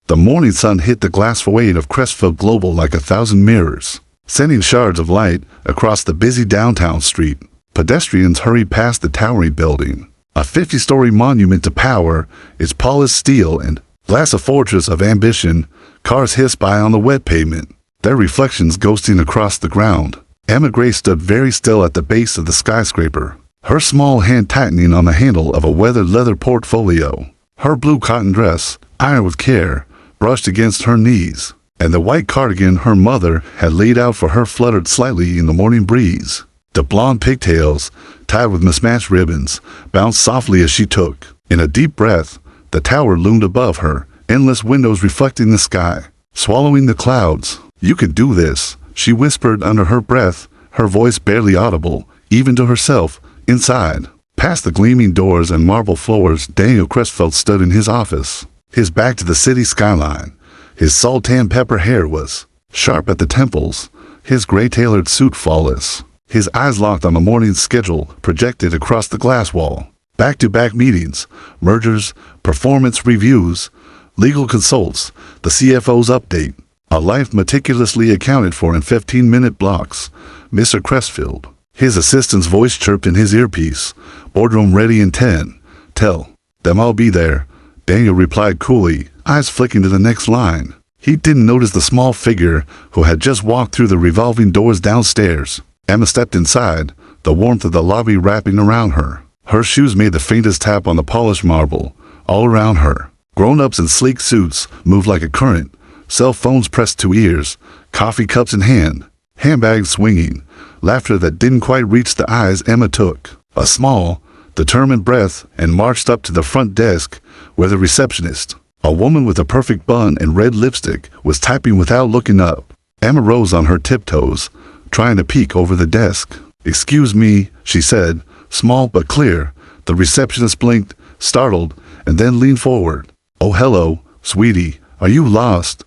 The morning sun hit the glass facade of Crestfield Global like 1,000 mirrors, sending shards of light across the busy downtown street. Pedestrians hurried past the towering building, a 50-story monument to power, its polished steel and glass a fortress of ambition. Cars hissed by on the wet pavement, their reflections ghosting across the ground. Emma Gray stood very still at the base of the skyscraper, her small hand tightening on the handle of a weathered leather portfolio. Her blue cotton dress, ironed with care, brushed against her knees, and the white cardigan her mother had laid out for her fluttered slightly in the morning breeze. The blonde pigtails, tied with mismatched ribbons, bounced softly as she took. In a deep breath, the tower loomed above her, endless windows reflecting the sky, swallowing the clouds. "You can do this," she whispered under her breath, her voice barely audible, even to herself, inside. Past the gleaming doors and marble floors, Daniel Crestfield stood in his office, his back to the city skyline. His salt-tan pepper hair was sharp at the temples, his gray-tailored suit flawless. His eyes locked on the morning's schedule projected across the glass wall. Back-to-back meetings, mergers, performance reviews, legal consults, the CFO's update. A life meticulously accounted for in 15-minute blocks. "Mr. Crestfield." His assistant's voice chirped in his earpiece. "Boardroom ready in 10. Tell them I'll be there," Daniel replied coolly, eyes flicking to the next line. He didn't notice the small figure who had just walked through the revolving doors downstairs. Emma stepped inside, the warmth of the lobby wrapping around her. Her shoes made the faintest tap on the polished marble. All around her, grown-ups in sleek suits moved like a current, cell phones pressed to ears, coffee cups in hand, handbags swinging, laughter that didn't quite reach the eyes. Emma took a small, determined breath and marched up to the front desk, where the receptionist, a woman with a perfect bun and red lipstick, was typing without looking up. Emma rose on her tiptoes, trying to peek over the desk. "Excuse me," she said, small but clear. The receptionist blinked, startled, and then leaned forward. "Oh, hello, sweetie. Are you lost?"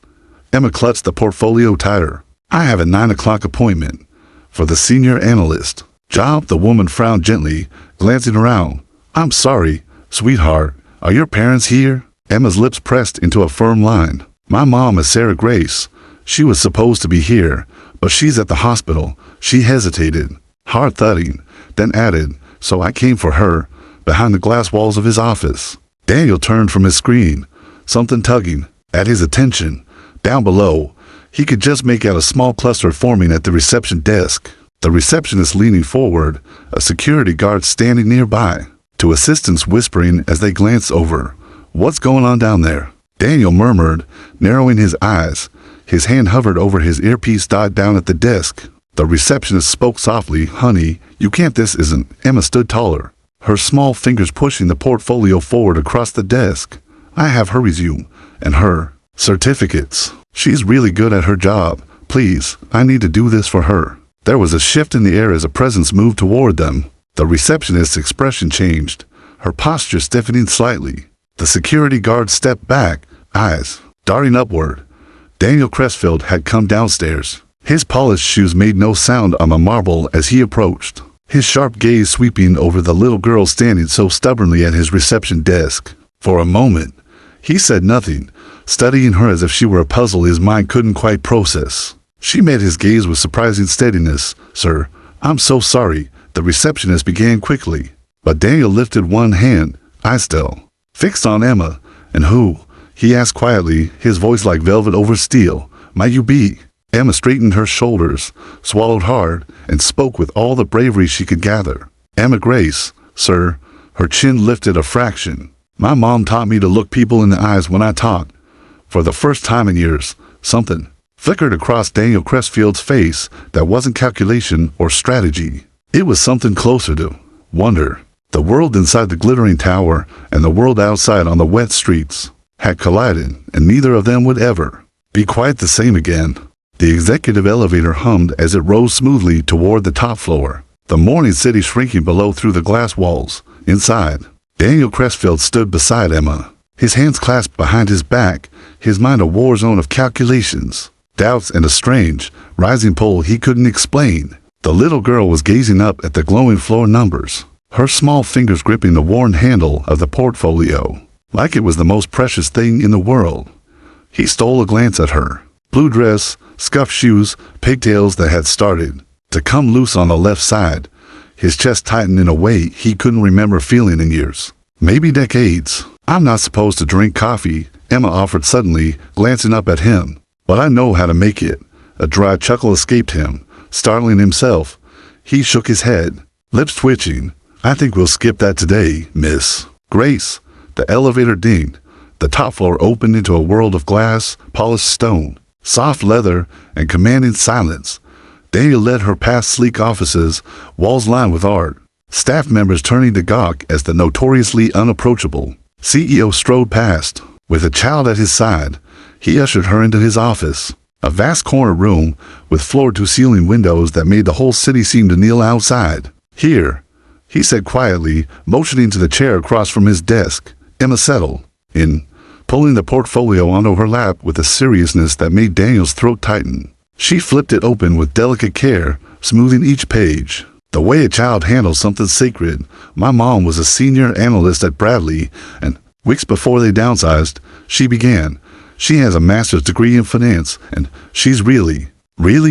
Emma clutched the portfolio tighter. "I have a 9 o'clock appointment for the senior analyst job." The woman frowned gently, glancing around. "I'm sorry, sweetheart. Are your parents here?" Emma's lips pressed into a firm line. "My mom is Sarah Grace. She was supposed to be here, but she's at the hospital." She hesitated, heart thudding, then added, "So I came for her," behind the glass walls of his office. Daniel turned from his screen, something tugging at his attention. Down below, he could just make out a small cluster forming at the reception desk. The receptionist leaning forward, a security guard standing nearby, two assistants whispering as they glanced over. "What's going on down there?" Daniel murmured, narrowing his eyes. His hand hovered over his earpiece, died down at the desk. The receptionist spoke softly. "Honey, you can't, this isn't." Emma stood taller, her small fingers pushing the portfolio forward across the desk. "I have her resume and her certificates. She's really good at her job. Please, I need to do this for her." There was a shift in the air as a presence moved toward them. The receptionist's expression changed, her posture stiffening slightly. The security guard stepped back, eyes darting upward. Daniel Crestfield had come downstairs. His polished shoes made no sound on the marble as he approached, his sharp gaze sweeping over the little girl standing so stubbornly at his reception desk. For a moment, he said nothing, studying her as if she were a puzzle his mind couldn't quite process. She met his gaze with surprising steadiness. "Sir, I'm so sorry," the receptionist began quickly. But Daniel lifted one hand, eyes still fixed on Emma. "And who?" he asked quietly, his voice like velvet over steel. "Might you be?" Emma straightened her shoulders, swallowed hard, and spoke with all the bravery she could gather. "Emma Grace, sir." Her chin lifted a fraction. "My mom taught me to look people in the eyes when I talk." For the first time in years, something flickered across Daniel Crestfield's face that wasn't calculation or strategy. It was something closer to wonder. The world inside the glittering tower and the world outside on the wet streets had collided, and neither of them would ever be quite the same again. The executive elevator hummed as it rose smoothly toward the top floor, the morning city shrinking below through the glass walls. Inside, Daniel Crestfield stood beside Emma, his hands clasped behind his back, his mind a war zone of calculations, doubts, and a strange, rising pull he couldn't explain. The little girl was gazing up at the glowing floor numbers, her small fingers gripping the worn handle of the portfolio, like it was the most precious thing in the world. He stole a glance at her. Blue dress, scuffed shoes, pigtails that had started to come loose on the left side. His chest tightened in a way he couldn't remember feeling in years. Maybe decades. I'm not supposed to drink coffee, Emma offered suddenly, glancing up at him. But I know how to make it. A dry chuckle escaped him, startling himself. He shook his head, lips twitching. I think we'll skip that today, Miss Grace. The elevator dinged. The top floor opened into a world of glass, polished stone, soft leather, and commanding silence. Daniel led her past sleek offices, walls lined with art, staff members turning to gawk as the notoriously unapproachable CEO strode past. With a child at his side, he ushered her into his office, a vast corner room with floor-to-ceiling windows that made the whole city seem to kneel outside. Here, he said quietly, motioning to the chair across from his desk. Emma settled in, pulling the portfolio onto her lap with a seriousness that made Daniel's throat tighten. She flipped it open with delicate care, smoothing each page. The way a child handles something sacred. My mom was a senior analyst at Bradley, and weeks before they downsized, she began. She has a master's degree in finance, and she's really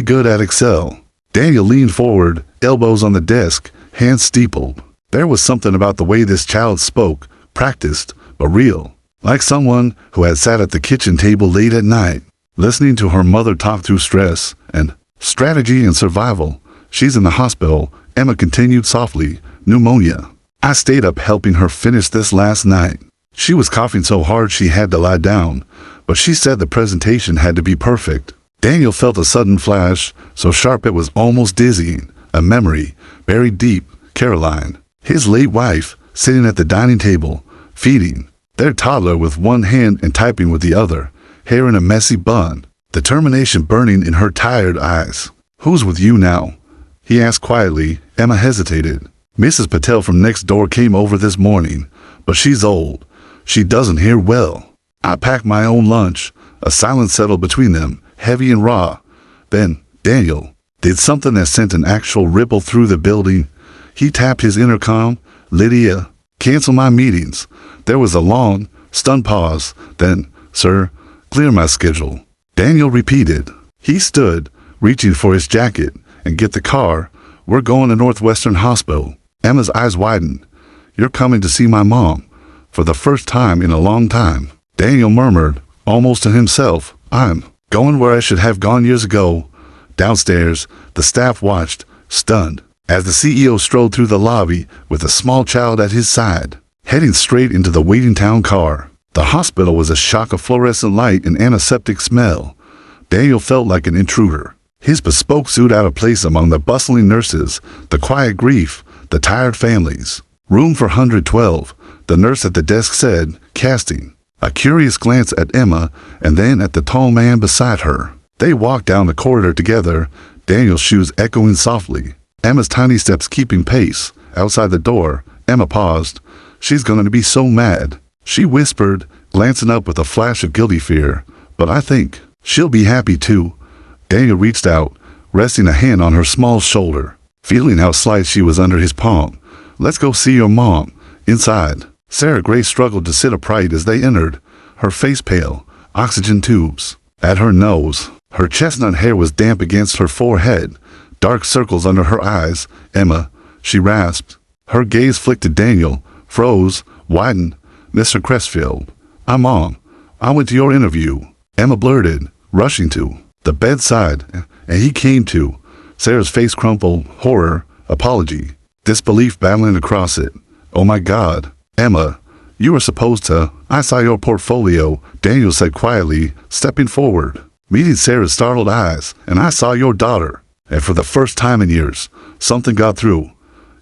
good at Excel. Daniel leaned forward, elbows on the desk, hands steepled. There was something about the way this child spoke, practiced, but real. Like someone who had sat at the kitchen table late at night, listening to her mother talk through stress and strategy and survival. She's in the hospital, Emma continued softly. Pneumonia. I stayed up helping her finish this last night. She was coughing so hard she had to lie down, but she said the presentation had to be perfect. Daniel felt a sudden flash, so sharp it was almost dizzying. A memory, buried deep. Caroline, his late wife, sitting at the dining table, feeding their toddler with one hand and typing with the other, hair in a messy bun, determination burning in her tired eyes. Who's with you now? He asked quietly. Emma hesitated. Mrs. Patel from next door came over this morning, but she's old. She doesn't hear well. I packed my own lunch. A silence settled between them, heavy and raw. Then, Daniel did something that sent an actual ripple through the building. He tapped his intercom. Lydia, cancel my meetings. There was a long, stunned pause. Then, sir, clear my schedule. Daniel repeated. He stood, reaching for his jacket. And get the car. We're going to Northwestern Hospital. Emma's eyes widened. You're coming to see my mom. For the first time in a long time. Daniel murmured, almost to himself, I'm going where I should have gone years ago. Downstairs, the staff watched, stunned, as the CEO strode through the lobby with a small child at his side, heading straight into the waiting town car. The hospital was a shock of fluorescent light and antiseptic smell. Daniel felt like an intruder. His bespoke suit out of place among the bustling nurses, the quiet grief, the tired families. Room for 112, the nurse at the desk said, casting a curious glance at Emma and then at the tall man beside her. They walked down the corridor together, Daniel's shoes echoing softly, Emma's tiny steps keeping pace. Outside the door, Emma paused. She's going to be so mad, she whispered, glancing up with a flash of guilty fear. But I think she'll be happy too. Daniel reached out, resting a hand on her small shoulder, feeling how slight she was under his palm. Let's go see your mom. Inside, Sarah Grace struggled to sit upright as they entered, her face pale, oxygen tubes at her nose. Her chestnut hair was damp against her forehead, dark circles under her eyes. Emma, she rasped. Her gaze flicked to Daniel, froze, widened. Mr. Crestfield, I'm on. I went to your interview. Emma blurted, rushing to the bedside, and he came to. Sarah's face crumpled, horror, apology, disbelief battling across it. Oh my God. Emma, you were supposed to. I saw your portfolio, Daniel said quietly, stepping forward, meeting Sarah's startled eyes, and I saw your daughter. And for the first time in years, something got through.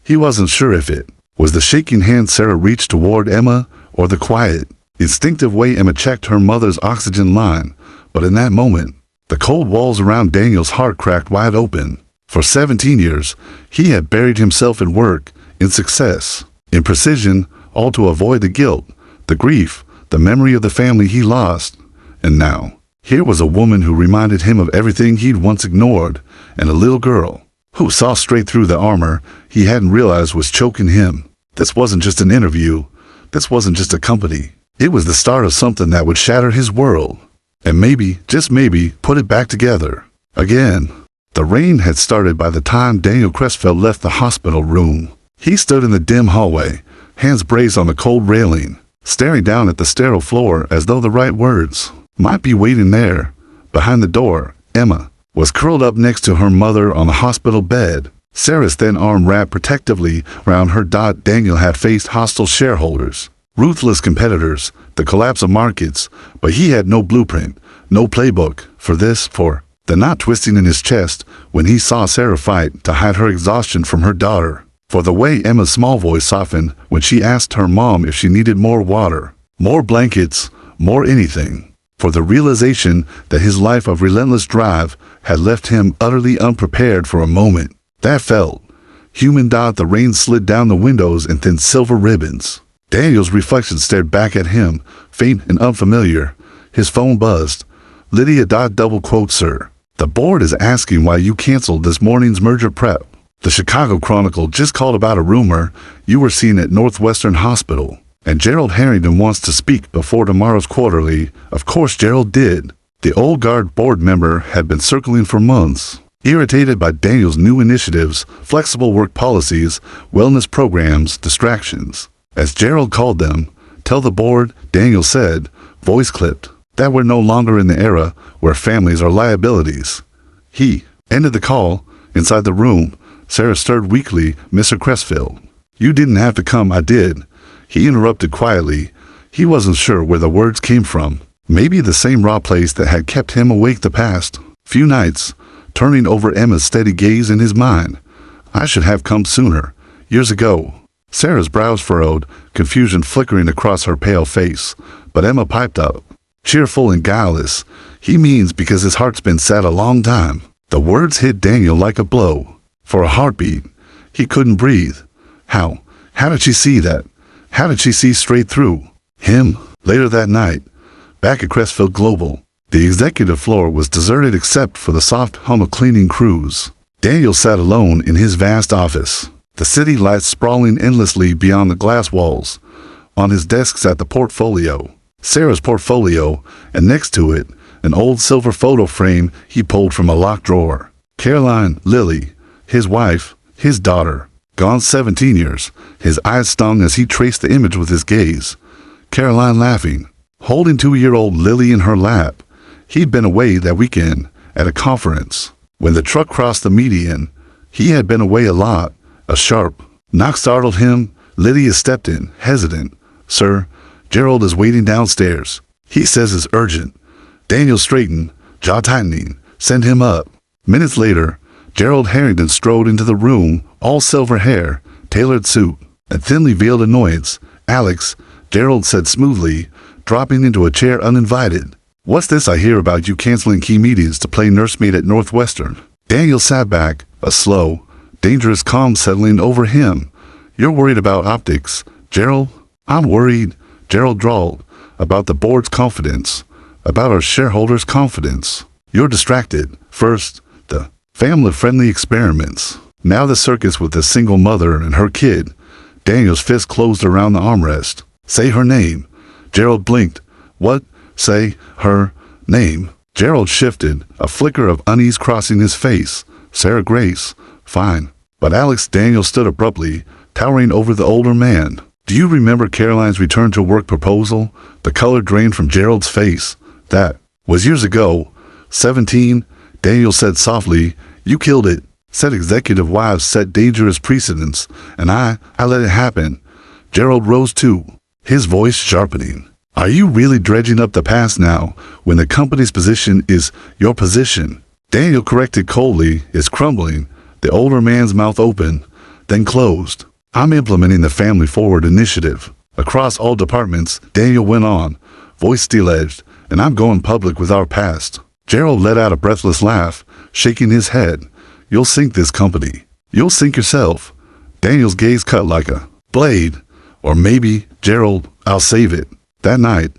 He wasn't sure if it was the shaking hand Sarah reached toward Emma or the quiet, instinctive way Emma checked her mother's oxygen line. But in that moment, the cold walls around Daniel's heart cracked wide open. For 17 years, he had buried himself in work, in success, in precision, all to avoid the guilt, the grief, the memory of the family he lost. And now, here was a woman who reminded him of everything he'd once ignored, and a little girl who saw straight through the armor he hadn't realized was choking him. This wasn't just an interview. This wasn't just a company. It was the start of something that would shatter his world. and maybe, just maybe, put it back together. Again. The rain had started by the time Daniel Crestfield left the hospital room. He stood in the dim hallway, hands braced on the cold railing, staring down at the sterile floor as though the right words might be waiting there. Behind the door, Emma was curled up next to her mother on the hospital bed, Sarah's thin arm wrapped protectively around her. Daniel had faced hostile shareholders, ruthless competitors, the collapse of markets, but he had no blueprint, no playbook for this, for the knot twisting in his chest when he saw Sarah fight to hide her exhaustion from her daughter, for the way Emma's small voice softened when she asked her mom if she needed more water, more blankets, more anything, for the realization that his life of relentless drive had left him utterly unprepared for a moment that felt human. The rain slid down the windows in thin silver ribbons. Daniel's reflection stared back at him, faint and unfamiliar. His phone buzzed. Lydia. Double quote, sir. The board is asking why you canceled this morning's merger prep. The Chicago Chronicle just called about a rumor you were seen at Northwestern Hospital, and Gerald Harrington wants to speak before tomorrow's quarterly. Of course Gerald did. The old guard board member had been circling for months, irritated by Daniel's new initiatives, flexible work policies, wellness programs, distractions, as Gerald called them. Tell the board, Daniel said, voice clipped, that we're no longer in the era where families are liabilities. He ended the call. Inside the room, Sarah stirred weakly. Mr. Crestfield, you didn't have to come. I did. He interrupted quietly. He wasn't sure where the words came from. Maybe the same raw place that had kept him awake the past few nights, turning over Emma's steady gaze in his mind. I should have come sooner, years ago. Sarah's brows furrowed, confusion flickering across her pale face, but Emma piped up, cheerful and guileless. He means because his heart's been sad a long time. The words hit Daniel like a blow. For a heartbeat, he couldn't breathe. How did she see that? How did she see straight through him? Later that night, back at Crestfield Global, the executive floor was deserted except for the soft hum of cleaning crews. Daniel sat alone in his vast office, the city lights sprawling endlessly beyond the glass walls. On his desk sat the portfolio, Sarah's portfolio, and next to it, an old silver photo frame he pulled from a locked drawer. Caroline, Lily, his wife, his daughter, gone 17 years. His eyes stung as he traced the image with his gaze. Caroline laughing, holding 2-year-old Lily in her lap. He'd been away that weekend at a conference. When the truck crossed the median, he had been away a lot. A sharp knock startled him. Lydia stepped in, hesitant. Sir, Gerald is waiting downstairs. He says it's urgent. Daniel straightened, jaw tightening. Send him up. Minutes later, Gerald Harrington strode into the room, all silver hair, tailored suit, and thinly veiled annoyance. Alex, Gerald said smoothly, dropping into a chair uninvited. What's this I hear about you canceling key meetings to play nursemaid at Northwestern? Daniel sat back, a slow, dangerous calm settling over him. You're worried about optics, Gerald? I'm worried, Gerald drawled, about the board's confidence, about our shareholders' confidence. You're distracted. First, the family-friendly experiments. Now the circus with a single mother and her kid. Daniel's fist closed around the armrest. Say her name. Gerald blinked. What? Say her name. Gerald shifted, a flicker of unease crossing his face. Sarah Grace. Fine. But Alex. Daniel stood abruptly, towering over the older man. Do you remember Caroline's return to work proposal? The color drained from Gerald's face. That was years ago. 17, Daniel said softly. You killed it. Said executive wives set dangerous precedents, and I let it happen. Gerald rose too, his voice sharpening. Are you really dredging up the past now, when the company's position is your position? Daniel corrected coldly, is crumbling, the older man's mouth open, then closed. I'm implementing the Family Forward initiative. Across all departments, Daniel went on, voice steel-edged, and I'm going public with our past. Gerald let out a breathless laugh, shaking his head. You'll sink this company. You'll sink yourself. Daniel's gaze cut like a blade. Or maybe, Gerald, I'll save it. That night,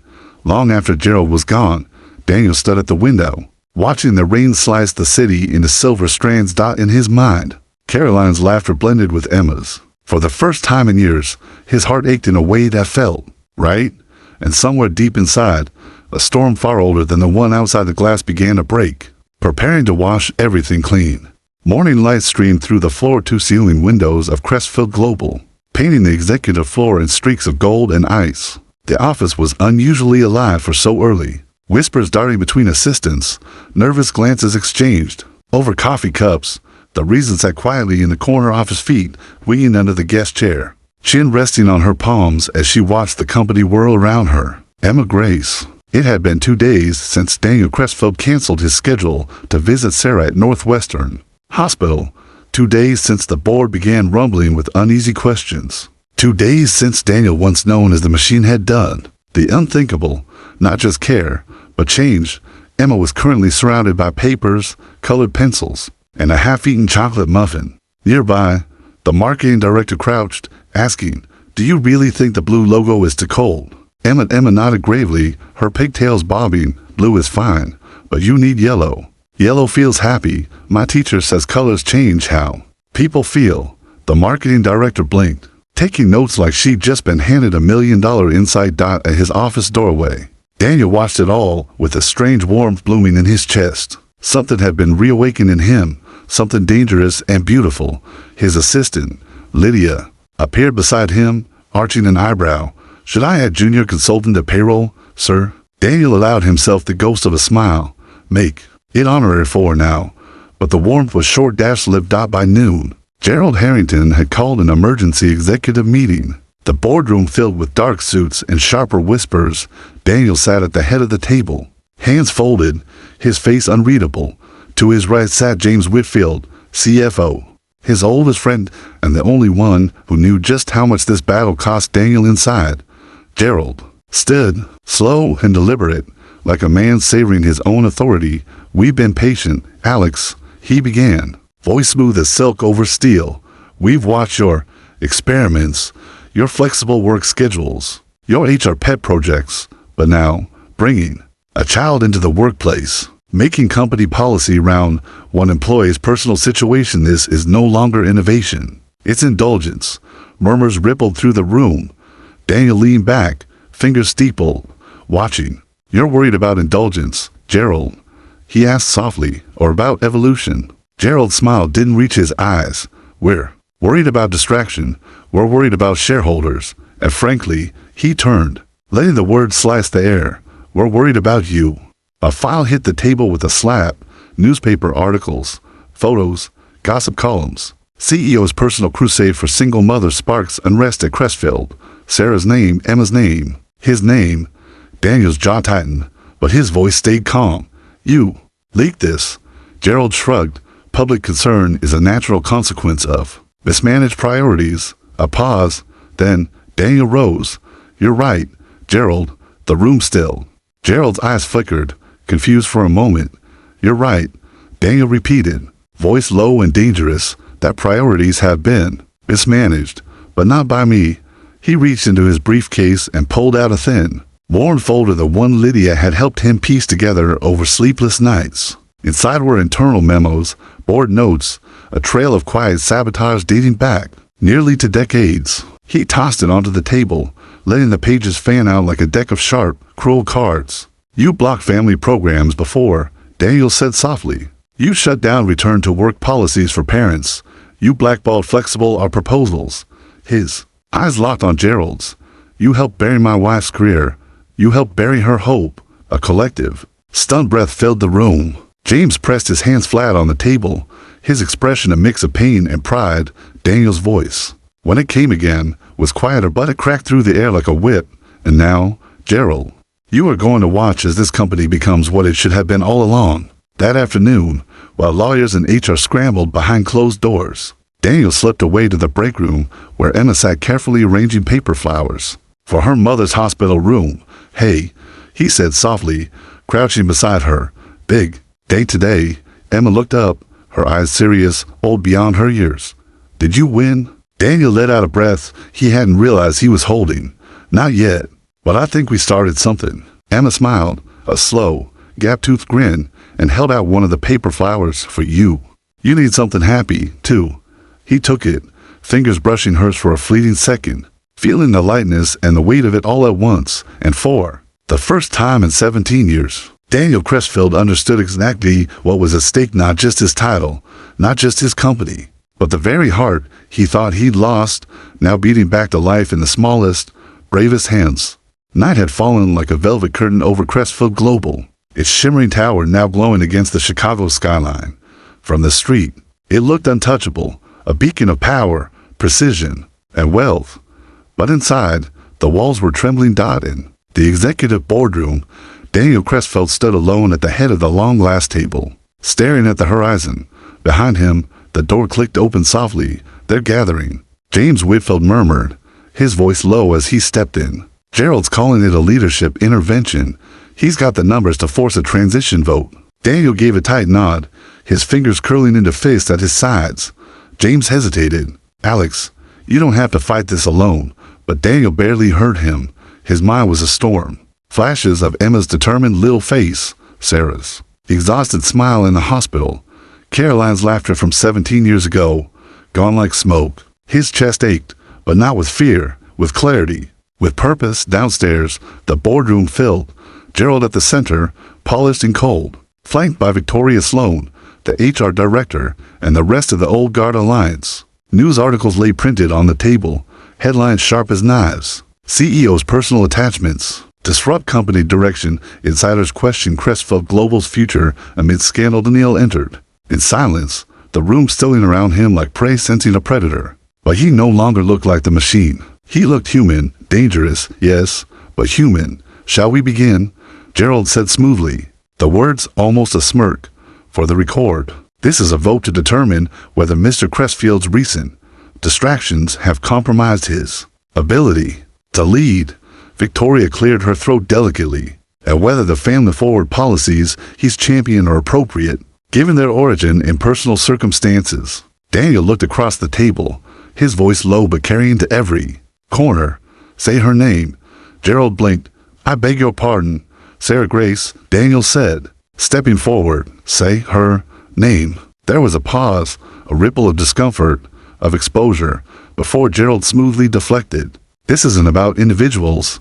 long after Gerald was gone, Daniel stood at the window, watching the rain slice the city into silver strands. In his mind, Caroline's laughter blended with Emma's. For the first time in years, his heart ached in a way that felt right, and somewhere deep inside, A storm far older than the one outside the glass began to break, preparing to wash everything clean. Morning light streamed through the floor-to-ceiling windows of Crestfield Global, painting the executive floor in streaks of gold and ice. The office was unusually alive for so early. Whispers darting between assistants, nervous glances exchanged. Over coffee cups, the Regent sat quietly in the corner office feet, winging under the guest chair, chin resting on her palms as she watched the company whirl around her. Emma Grace. It had been 2 days since Daniel Crestfield canceled his schedule to visit Sarah at Northwestern Hospital. 2 days since the board began rumbling with uneasy questions. 2 days since Daniel, once known as the machine, had done the unthinkable, not just care, but change. Emma was currently surrounded by papers, colored pencils, and a half-eaten chocolate muffin. Nearby, the marketing director crouched, asking, "Do you really think the blue logo is too cold?" Emma nodded gravely, her pigtails bobbing. "Blue is fine, but you need yellow. Yellow feels happy. My teacher says colors change how people feel." The marketing director blinked, taking notes like she'd just been handed $1 million inside dot at his office doorway. Daniel watched it all with a strange warmth blooming in his chest. Something had been reawakened in him, something dangerous and beautiful. His assistant, Lydia, appeared beside him, arching an eyebrow. "Should I add junior consultant to payroll, sir?" Daniel allowed himself the ghost of a smile. "Make it honorary for now." But the warmth was short-lived. By noon, Gerald Harrington had called an emergency executive meeting. The boardroom filled with dark suits and sharper whispers. Daniel sat at the head of the table, hands folded, his face unreadable. To his right sat James Whitfield, CFO, his oldest friend and the only one who knew just how much this battle cost Daniel inside. Gerald stood, slow and deliberate, like a man savoring his own authority. "We've been patient, Alex," he began, voice smooth as silk over steel. "We've watched your experiments, your flexible work schedules, your HR pet projects, but now, bringing a child into the workplace, making company policy around one employee's personal situation, this is no longer innovation. It's indulgence." Murmurs rippled through the room. Daniel leaned back, fingers steepled, watching. "You're worried about indulgence, Gerald?" he asked softly, "or about evolution?" Gerald's smile didn't reach his eyes. "We're worried about distraction. We're worried about shareholders. And frankly," he turned, letting the words slice the air, "we're worried about you." A file hit the table with a slap. Newspaper articles, photos, gossip columns. CEO's personal crusade for single mothers sparks unrest at Crestfield. Sarah's name, Emma's name, his name. Daniel's jaw tightened, but his voice stayed calm. "You leaked this." Gerald shrugged. "Public concern is a natural consequence of mismanaged priorities." A pause. Then Daniel rose. "You're right, Gerald." The room stilled. Gerald's eyes flickered, confused for a moment. "You're right," Daniel repeated, voice low and dangerous, "that priorities have been mismanaged, but not by me." He reached into his briefcase and pulled out a thin, worn folder, the one Lydia had helped him piece together over sleepless nights. Inside were internal memos, board notes, a trail of quiet sabotage dating back nearly to decades. He tossed it onto the table, letting the pages fan out like a deck of sharp, cruel cards. "You blocked family programs before," Daniel said softly. "You shut down return to work policies for parents. You blackballed flexible our proposals." His eyes locked on Gerald's. "You helped bury my wife's career. You helped bury her hope." A collective, stunned breath filled the room. James pressed his hands flat on the table, his expression a mix of pain and pride. Daniel's voice, when it came again, was quieter, but it cracked through the air like a whip. "And now, Gerald, you are going to watch as this company becomes what it should have been all along." That afternoon, while lawyers and HR scrambled behind closed doors, Daniel slipped away to the break room where Emma sat carefully arranging paper flowers for her mother's hospital room. "Hey," he said softly, crouching beside her. "Big day today." Emma looked up, her eyes serious, old beyond her years. "Did you win?" Daniel let out a breath he hadn't realized he was holding. "Not yet, but I think we started something." Emma smiled, a slow, gap-toothed grin, and held out one of the paper flowers. "For you. You need something happy, too." He took it, fingers brushing hers for a fleeting second, feeling the lightness and the weight of it all at once. "And for The first time in 17 years. Daniel Crestfield understood exactly what was at stake, not just his title, not just his company, but the very heart he thought he'd lost, now beating back to life in the smallest, bravest hands. Night had fallen like a velvet curtain over Crestfield Global, its shimmering tower now glowing against the Chicago skyline. From the street, it looked untouchable, a beacon of power, precision, and wealth. But inside, the walls were trembling dotted. The executive boardroom, Daniel Crestfield stood alone at the head of the long glass table, staring at the horizon. Behind him, the door clicked open softly. "They're gathering," James Whitfield murmured, his voice low as he stepped in. "Gerald's calling it a leadership intervention. He's got the numbers to force a transition vote." Daniel gave a tight nod, his fingers curling into fists at his sides. James hesitated. "Alex, you don't have to fight this alone." But Daniel barely heard him. His mind was a storm. Flashes of Emma's determined little face, Sarah's, the exhausted smile in the hospital, Caroline's laughter from 17 years ago, gone like smoke. His chest ached, but not with fear, with clarity, with purpose. Downstairs, the boardroom filled, Gerald at the center, polished and cold, flanked by Victoria Sloan, the HR director, and the rest of the Old Guard Alliance. News articles lay printed on the table, headlines sharp as knives. CEO's personal attachments, disrupt company direction, insiders question Crestfield Global's future amid scandal. Daniel entered. In silence, the room stilling around him like prey sensing a predator. But he no longer looked like the machine. He looked human, dangerous, yes, but human. "Shall we begin?" Gerald said smoothly, the words almost a smirk. "For the record, this is a vote to determine whether Mr. Crestfield's recent distractions have compromised his ability to lead." Victoria cleared her throat delicately. "And whether the family-forward policies he's championed are appropriate, given their origin and personal circumstances." Daniel looked across the table, his voice low but carrying to every corner. "Say her name." Gerald blinked. "I beg your pardon, Sarah Grace," Daniel said, stepping forward. "Say her name." There was a pause, a ripple of discomfort, of exposure, before Gerald smoothly deflected. "This isn't about individuals.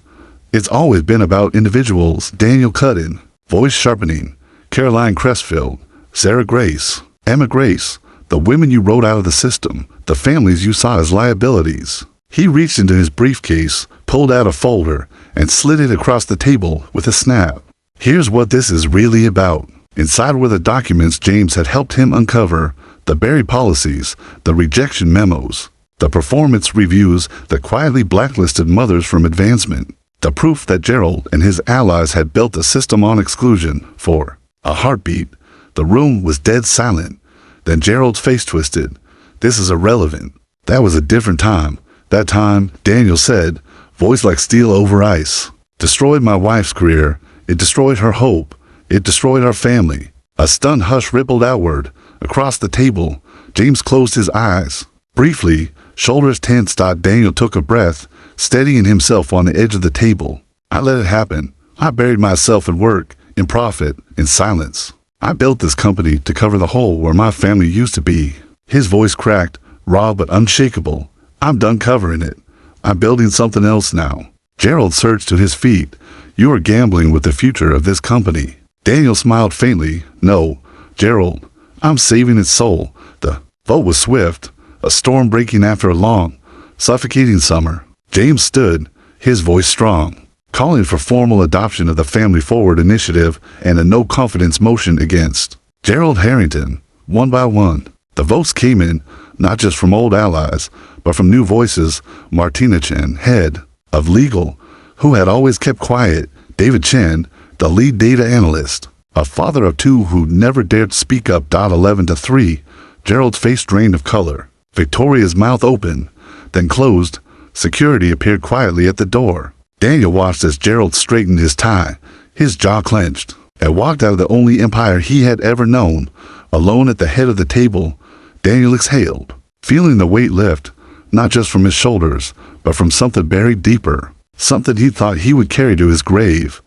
It's always been about individuals," Daniel cut in, voice sharpening. "Caroline Crestfield, Sarah Grace, Emma Grace, the women you wrote out of the system, the families you saw as liabilities." He reached into his briefcase, pulled out a folder, and slid it across the table with a snap. "Here's what this is really about." Inside were the documents James had helped him uncover, the buried policies, the rejection memos, the performance reviews that quietly blacklisted mothers from advancement, the proof that Gerald and his allies had built a system on exclusion. For a heartbeat, the room was dead silent. Then Gerald's face twisted. "This is irrelevant. That was a different time. That time," Daniel said, voice like steel over ice, "destroyed my wife's career. It destroyed her hope. It destroyed our family." A stunned hush rippled outward. Across the table, James closed his eyes. Briefly, shoulders tense. Daniel took a breath, steadying himself on the edge of the table. "I let it happen. I buried myself in work, in profit, in silence. I built this company to cover the hole where my family used to be." His voice cracked, raw but unshakable. "I'm done covering it. I'm building something else now." Gerald surged to his feet. "You are gambling with the future of this company." Daniel smiled faintly. "No, Gerald, I'm saving its soul." The vote was swift, a storm breaking after a long, suffocating summer. James stood, his voice strong, calling for formal adoption of the Family Forward Initiative and a no-confidence motion against Gerald Harrington. One by one, the votes came in, not just from old allies, but from new voices. Martina Chen, head of legal, who had always kept quiet. David Chen, the lead data analyst, a father of two who never dared speak up. 11-3. Gerald's face drained of color. Victoria's mouth opened, then closed. Security appeared quietly at the door. Daniel watched as Gerald straightened his tie, his jaw clenched, and walked out of the only empire he had ever known. Alone at the head of the table, Daniel exhaled, feeling the weight lift, not just from his shoulders, but from something buried deeper, something he thought he would carry to his grave.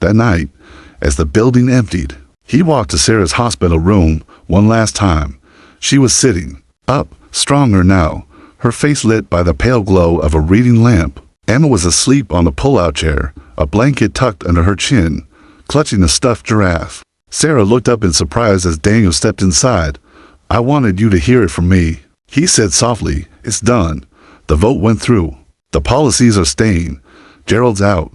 That night, as the building emptied, he walked to Sarah's hospital room one last time. She was sitting up, stronger now, her face lit by the pale glow of a reading lamp. Emma was asleep on the pull-out chair, a blanket tucked under her chin, clutching a stuffed giraffe. Sarah looked up in surprise as Daniel stepped inside. "I wanted you to hear it from me," he said softly. "It's done. The vote went through. The policies are staying. Gerald's out."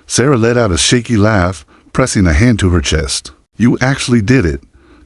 Sarah let out a shaky laugh, pressing a hand to her chest. "You actually did it."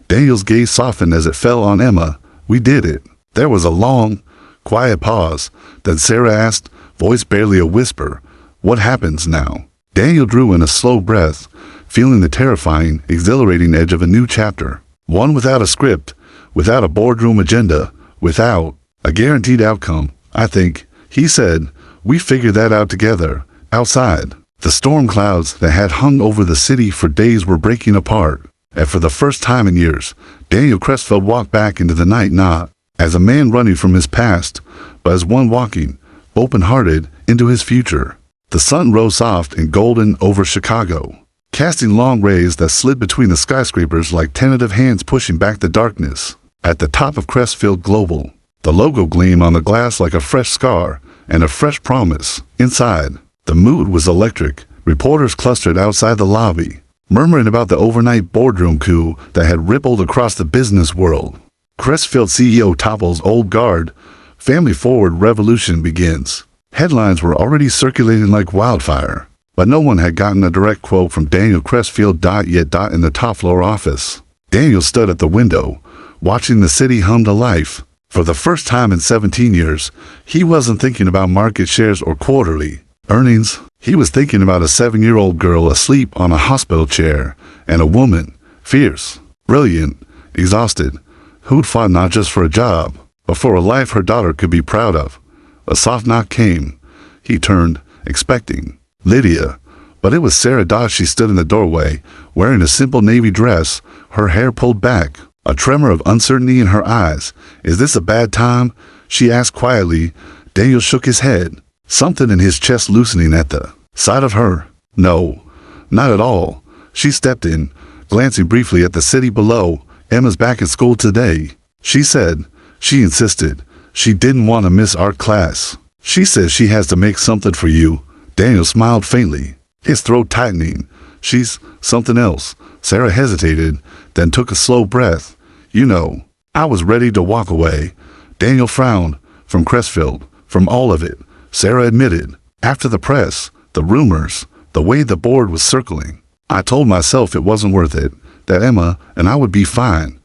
Daniel's gaze softened as it fell on Emma. "We did it." There was a long, quiet pause. Then Sarah asked, voice barely a whisper, "What happens now?" Daniel drew in a slow breath, feeling the terrifying, exhilarating edge of a new chapter. One without a script, without a boardroom agenda, without a guaranteed outcome. "I think," he said, "we figured that out together." Outside, the storm clouds that had hung over the city for days were breaking apart. And for the first time in years, Daniel Crestfield walked back into the night not as a man running from his past, but as one walking, open-hearted, into his future. The sun rose soft and golden over Chicago, casting long rays that slid between the skyscrapers like tentative hands pushing back the darkness. At the top of Crestfield Global, the logo gleamed on the glass like a fresh scar and a fresh promise. Inside, the mood was electric. Reporters clustered outside the lobby, murmuring about the overnight boardroom coup that had rippled across the business world. Crestfield CEO topples old guard. Family forward revolution begins. Headlines were already circulating like wildfire, but no one had gotten a direct quote from Daniel Crestfield yet in the top floor office. Daniel stood at the window, watching the city hum to life. For the first time in 17 years, he wasn't thinking about market shares or quarterly earnings. He was thinking about a 7-year-old girl asleep on a hospital chair and a woman, fierce, brilliant, exhausted, who'd fought not just for a job, but for a life her daughter could be proud of. A soft knock came. He turned, expecting Lydia, but it was Sarah Dodge. She stood in the doorway, wearing a simple navy dress, her hair pulled back, a tremor of uncertainty in her eyes. "Is this a bad time?" she asked quietly. Daniel shook his head, something in his chest loosening at the sight of her. "No, not at all." She stepped in, glancing briefly at the city below. "Emma's back at school today," she said. She insisted. She didn't want to miss art class. "She says she has to make something for you." Daniel smiled faintly, his throat tightening. "She's something else." Sarah hesitated, then took a slow breath. "You know." I was ready to walk away. Daniel frowned. "From Crestfield, from all of it," Sarah admitted. "After the press, the rumors, the way the board was circling, I told myself it wasn't worth it, that Emma and I would be fine.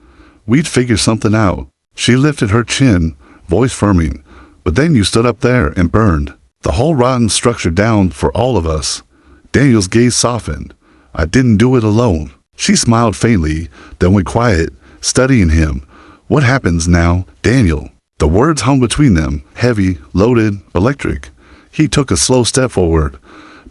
We'd figure something out." She lifted her chin, voice firming. "But then you stood up there and burned the whole rotten structure down for all of us." Daniel's gaze softened. "I didn't do it alone." She smiled faintly, then went quiet, studying him. "What happens now, Daniel?" The words hung between them, heavy, loaded, electric. He took a slow step forward.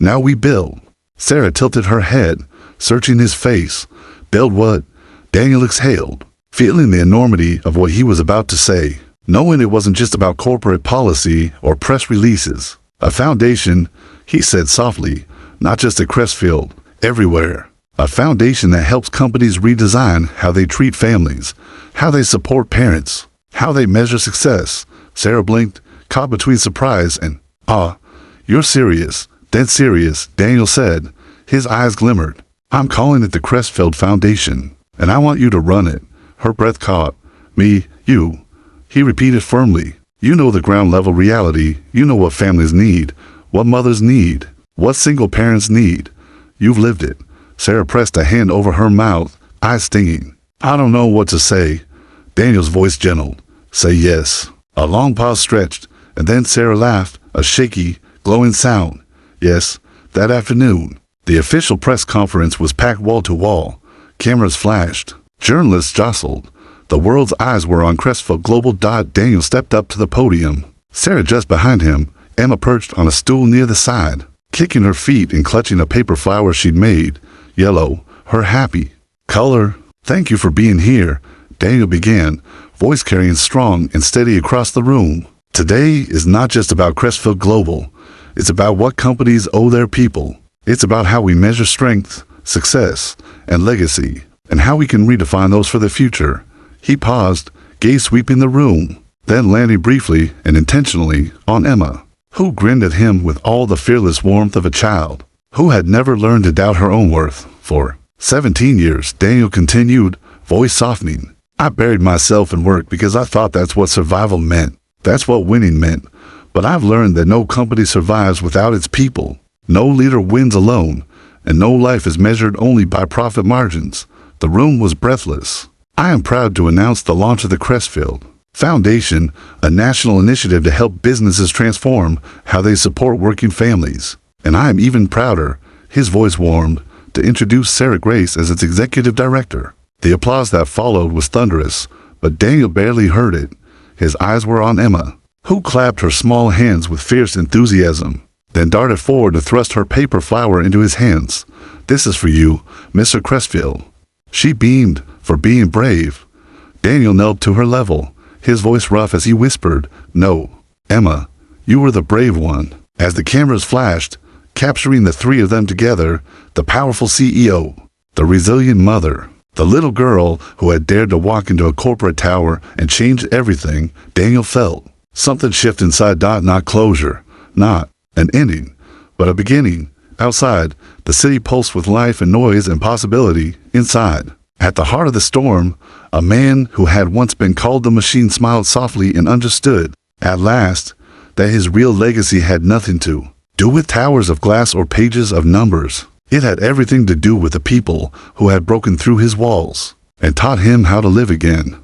"Now we build." Sarah tilted her head, searching his face. "Build what?" Daniel exhaled, feeling the enormity of what he was about to say, knowing it wasn't just about corporate policy or press releases. "A foundation," he said softly, "not just at Crestfield, everywhere. A foundation that helps companies redesign how they treat families, how they support parents, how they measure success." Sarah blinked, caught between surprise and awe. "You're serious?" "Dead serious," Daniel said. His eyes glimmered. "I'm calling it the Crestfield Foundation, and I want you to run it." Her breath caught. "Me, you," he repeated firmly. "You know the ground-level reality. You know what families need, what mothers need, what single parents need. You've lived it." Sarah pressed a hand over her mouth, eyes stinging. "I don't know what to say." Daniel's voice gentled. "Say yes." A long pause stretched, and then Sarah laughed, a shaky, glowing sound. "Yes, that afternoon." The official press conference was packed wall to wall. Cameras flashed. Journalists jostled. The world's eyes were on Crestfield Global. Daniel stepped up to the podium. Sarah just behind him, Emma perched on a stool near the side, kicking her feet and clutching a paper flower she'd made. Yellow, her happy color. "Thank you for being here," Daniel began, voice carrying strong and steady across the room. "Today is not just about Crestfield Global. It's about what companies owe their people. It's about how we measure strength, success, and legacy, and how we can redefine those for the future." He paused, gaze sweeping the room, then landing briefly and intentionally on Emma, who grinned at him with all the fearless warmth of a child. who had never learned to doubt her own worth. For 17 years, Daniel continued, voice softening. I buried myself in work because I thought that's what survival meant. That's what winning meant. But I've learned that no company survives without its people. No leader wins alone, and no life is measured only by profit margins. The room was breathless. I am proud to announce the launch of the Crestfield Foundation, a national initiative to help businesses transform how they support working families. And I am even prouder, his voice warmed, to introduce Sarah Grace as its executive director. The applause that followed was thunderous, but Daniel barely heard it. His eyes were on Emma, who clapped her small hands with fierce enthusiasm, then darted forward to thrust her paper flower into his hands. This is for you, Mr. Crestfield. She beamed, for being brave. Daniel knelt to her level, his voice rough as he whispered, no, Emma, you were the brave one. As the cameras flashed, capturing the three of them together, the powerful CEO, the resilient mother, the little girl who had dared to walk into a corporate tower and change everything, Daniel felt something shift inside. Not closure, not an ending, but a beginning. Outside, the city pulsed with life and noise and possibility. Inside, at the heart of the storm, a man who had once been called the machine smiled softly and understood, at last, that his real legacy had nothing to do with towers of glass or pages of numbers. It had everything to do with the people who had broken through his walls and taught him how to live again.